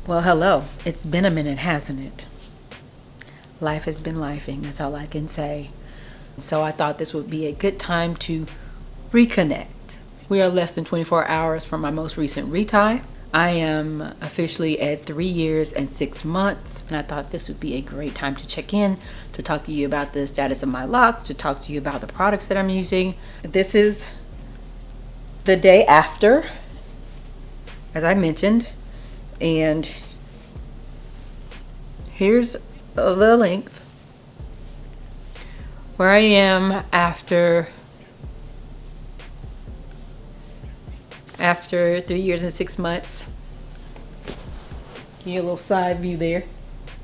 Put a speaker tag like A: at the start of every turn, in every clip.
A: Well, hello. It's been a minute, hasn't it? Life has been lifing, that's all I can say. So I thought this would be a good time to reconnect. We are less than 24 hours from my most recent retie. I am officially at 3 years and 6 months, and I thought this would be a great time to check in, to talk to you about the status of my locks, to talk to you about the products that I'm using. This is the day after, as I mentioned, and here's the length where I am after 3 years and 6 months. Give you a little side view there.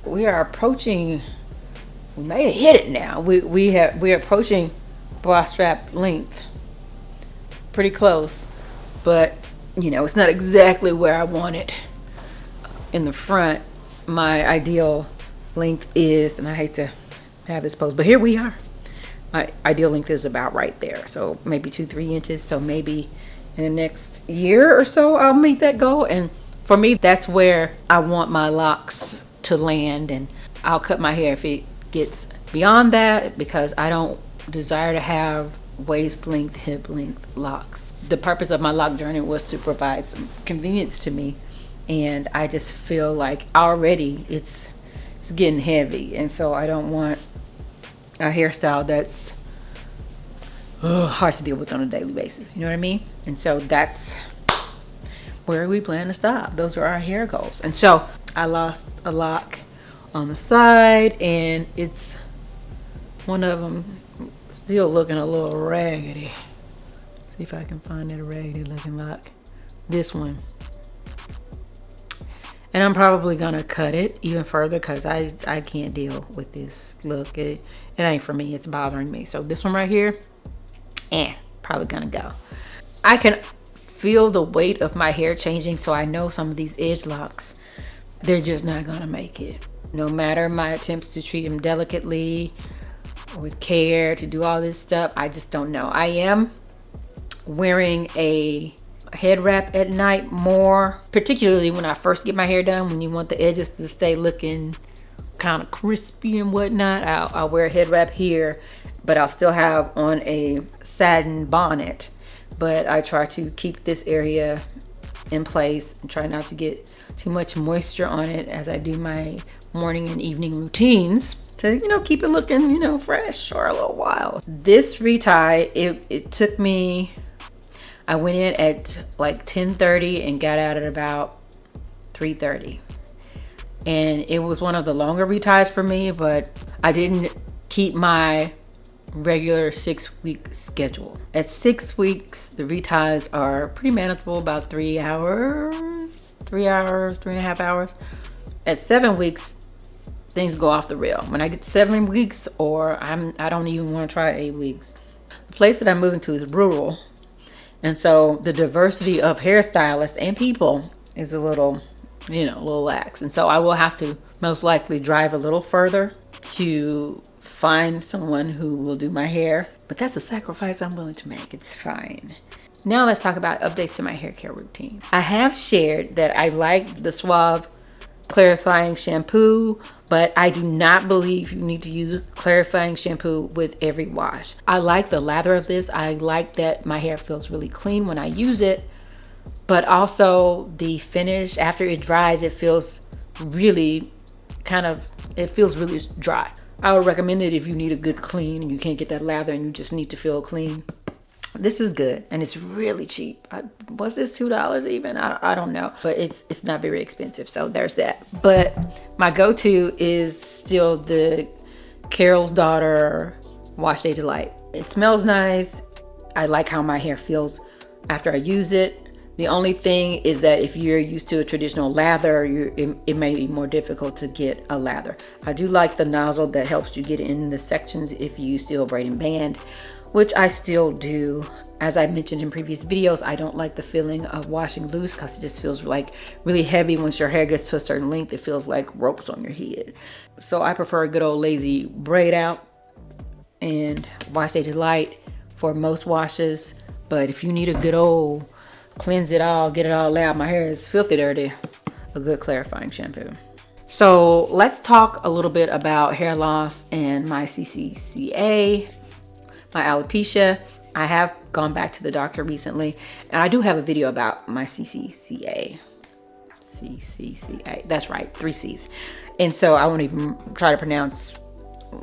A: We are approaching, we may have hit it now. We're approaching bra strap length. Pretty close, but you know, it's not exactly where I want it. In the front, my ideal length is, and I hate to have this pose, but here we are. My ideal length is about right there. So maybe 2-3 inches. So maybe in the next year or so, I'll meet that goal. And for me, that's where I want my locks to land. And I'll cut my hair if it gets beyond that, because I don't desire to have waist length, hip length locks. The purpose of my lock journey was to provide some convenience to me. And I just feel like already it's getting heavy. And so I don't want a hairstyle that's hard to deal with on a daily basis. You know what I mean? And so that's where we plan to stop. Those are our hair goals. And so I lost a lock on the side, and it's one of them still looking a little raggedy. See if I can find that raggedy looking lock. This one. And I'm probably gonna cut it even further because I can't deal with this look. It ain't for me. It's bothering me. So this one right here, probably gonna go. I can feel the weight of my hair changing, so I know some of these edge locks, they're just not gonna make it. No matter my attempts to treat them delicately, with care, to do all this stuff, I just don't know. I am wearing a head wrap at night more, particularly when I first get my hair done, when you want the edges to stay looking kind of crispy and whatnot. I'll wear a head wrap here, but I'll still have on a satin bonnet. But I try to keep this area in place and try not to get too much moisture on it as I do my morning and evening routines to, you know, keep it looking, you know, fresh for a little while. This retie, it took me, I went in at like 10:30 and got out at about 3:30. And it was one of the longer reties for me, but I didn't keep my regular 6-week schedule. At 6 weeks, the reties are pretty manageable, about 3 hours, 3.5 hours. At 7 weeks, things go off the rail. When I get 7 weeks, or I don't even want to try 8 weeks. The place that I'm moving to is rural. And so the diversity of hairstylists and people is a little lax. And so I will have to most likely drive a little further to find someone who will do my hair. But that's a sacrifice I'm willing to make. It's fine. Now let's talk about updates to my hair care routine. I have shared that I like the Suave clarifying shampoo, but I do not believe you need to use clarifying shampoo with every wash. I like the lather of this. I like that my hair feels really clean when I use it, but also the finish after it dries, it feels really really dry. I would recommend it if you need a good clean and you can't get that lather and you just need to feel clean. This is good, and it's really cheap. Was this $2 even? I don't know, but it's not very expensive, so there's that. But my go-to is still the Carol's Daughter Wash Day Delight. It smells nice. I like how my hair feels after I use it. The only thing is that if you're used to a traditional lather, it may be more difficult to get a lather. I do like the nozzle that helps you get in the sections if you still braid and band, which I still do. As I mentioned in previous videos, I don't like the feeling of washing loose because it just feels like really heavy. Once your hair gets to a certain length, it feels like ropes on your head. So I prefer a good old lazy braid out and Wash Day Delight for most washes. But if you need a good old cleanse it all, get it all out, my hair is filthy dirty, a good clarifying shampoo. So let's talk a little bit about hair loss and my ccca, my alopecia. I have gone back to the doctor recently, and I do have a video about my ccca. That's right, 3 C's. And so I won't even try to pronounce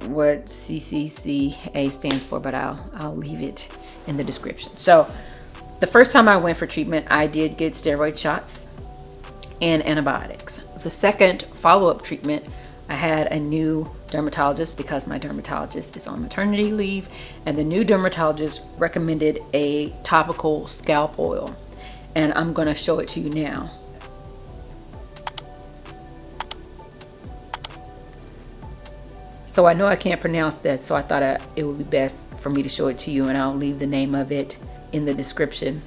A: what ccca stands for, but I'll leave it in the description. So the first time I went for treatment, I did get steroid shots and antibiotics. The second follow-up treatment, I had a new dermatologist because my dermatologist is on maternity leave, and the new dermatologist recommended a topical scalp oil, and I'm going to show it to you now. So I know I can't pronounce that, so I thought it would be best for me to show it to you, and I'll leave the name of it in the description.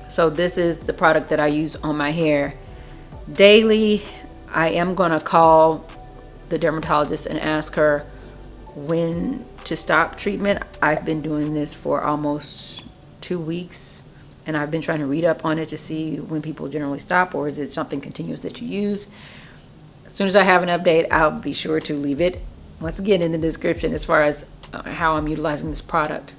A: So this is the product that I use on my hair daily. I am gonna call the dermatologist and ask her when to stop treatment. I've been doing this for almost 2 weeks, and I've been trying to read up on it to see when people generally stop, or is it something continuous that you use. As soon as I have an update, I'll be sure to leave it once again in the description as far as how I'm utilizing this product.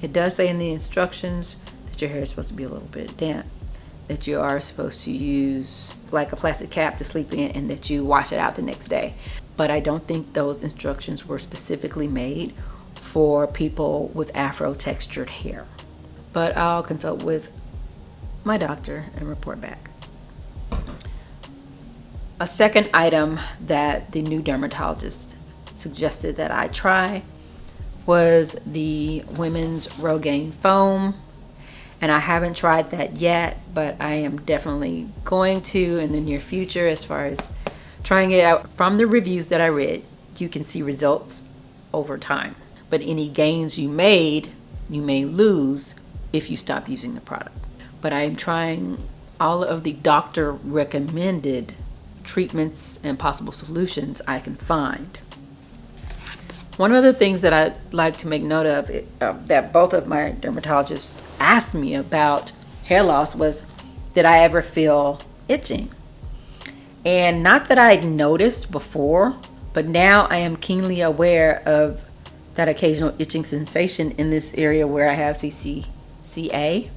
A: It does say in the instructions that your hair is supposed to be a little bit damp, that you are supposed to use like a plastic cap to sleep in, and that you wash it out the next day. But I don't think those instructions were specifically made for people with afro textured hair. But I'll consult with my doctor and report back. A second item that the new dermatologist suggested that I try was the women's Rogaine foam. And I haven't tried that yet, but I am definitely going to in the near future. As far as trying it out, from the reviews that I read, you can see results over time. But any gains you made, you may lose if you stop using the product. But I am trying all of the doctor recommended treatments and possible solutions I can find. One of the things that I'd like to make note of, that both of my dermatologists asked me about hair loss, was, did I ever feel itching? And not that I'd noticed before, but now I am keenly aware of that occasional itching sensation in this area where I have ccca,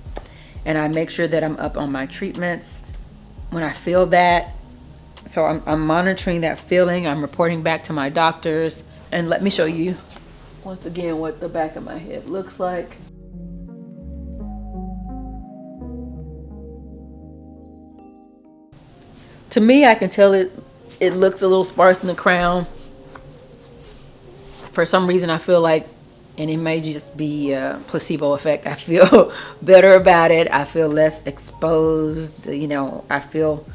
A: and I make sure that I'm up on my treatments when I feel that. So I'm monitoring that feeling. I'm reporting back to my doctors. And let me show you once again what the back of my head looks like. To me, I can tell it looks a little sparse in the crown. For some reason, I feel like, and it may just be a placebo effect, I feel better about it. I feel less exposed. You know, I feel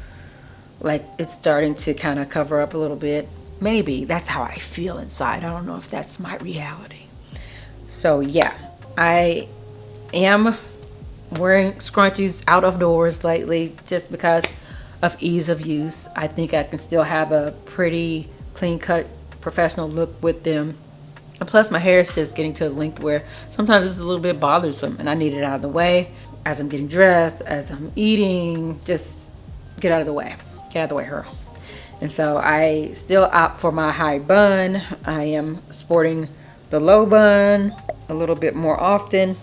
A: like it's starting to kind of cover up a little bit. Maybe that's how I feel inside. I don't know if that's my reality. So yeah, I am wearing scrunchies out of doors lately just because of ease of use. I think I can still have a pretty clean cut professional look with them. And plus my hair is just getting to a length where sometimes it's a little bit bothersome, and I need it out of the way as I'm getting dressed, as I'm eating. Just get out of the way. Get out of the way, her. And so I still opt for my high bun. I am sporting the low bun a little bit more often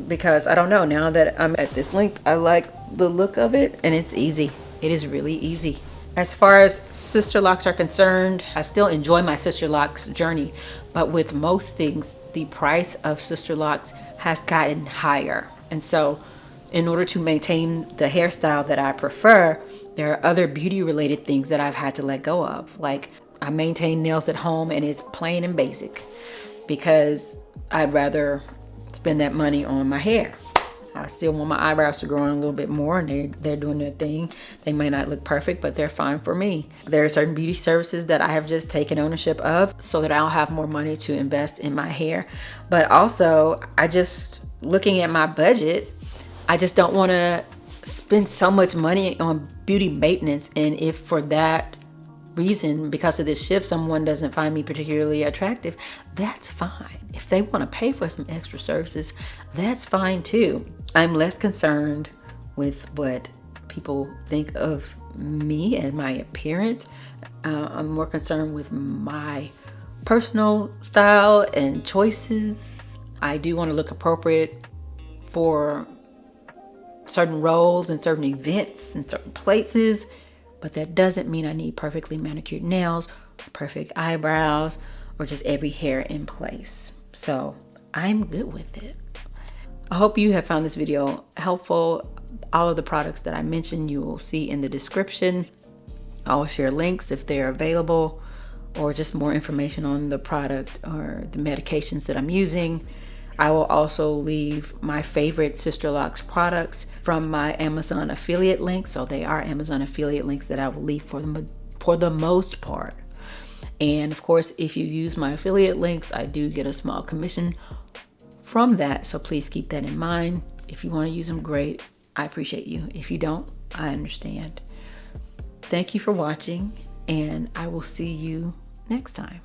A: because I don't know, now that I'm at this length, I like the look of it, and it's easy. It is really easy. As far as Sisterlocks are concerned, I still enjoy my Sisterlocks journey, but with most things, the price of Sisterlocks has gotten higher. And so in order to maintain the hairstyle that I prefer, there are other beauty related things that I've had to let go of. Like, I maintain nails at home, and it's plain and basic because I'd rather spend that money on my hair. I still want my eyebrows to grow in a little bit more, and they're doing their thing. They may not look perfect, but they're fine for me. There are certain beauty services that I have just taken ownership of so that I'll have more money to invest in my hair. But also, looking at my budget, I just don't want to spend so much money on beauty maintenance. And if for that reason, because of this shift, someone doesn't find me particularly attractive, that's fine. If they want to pay for some extra services, that's fine too. I'm less concerned with what people think of me and my appearance. I'm more concerned with my personal style and choices. I do want to look appropriate for certain roles and certain events and certain places, but that doesn't mean I need perfectly manicured nails, perfect eyebrows, or just every hair in place. So I'm good with it. I hope you have found this video helpful. All of the products that I mentioned you will see in the description. I will share links if they're available, or just more information on the product or the medications that I'm using. I will also leave my favorite Sisterlocks products from my Amazon affiliate links. So they are Amazon affiliate links that I will leave for the most part. And of course, if you use my affiliate links, I do get a small commission from that. So please keep that in mind. If you want to use them, great. I appreciate you. If you don't, I understand. Thank you for watching, and I will see you next time.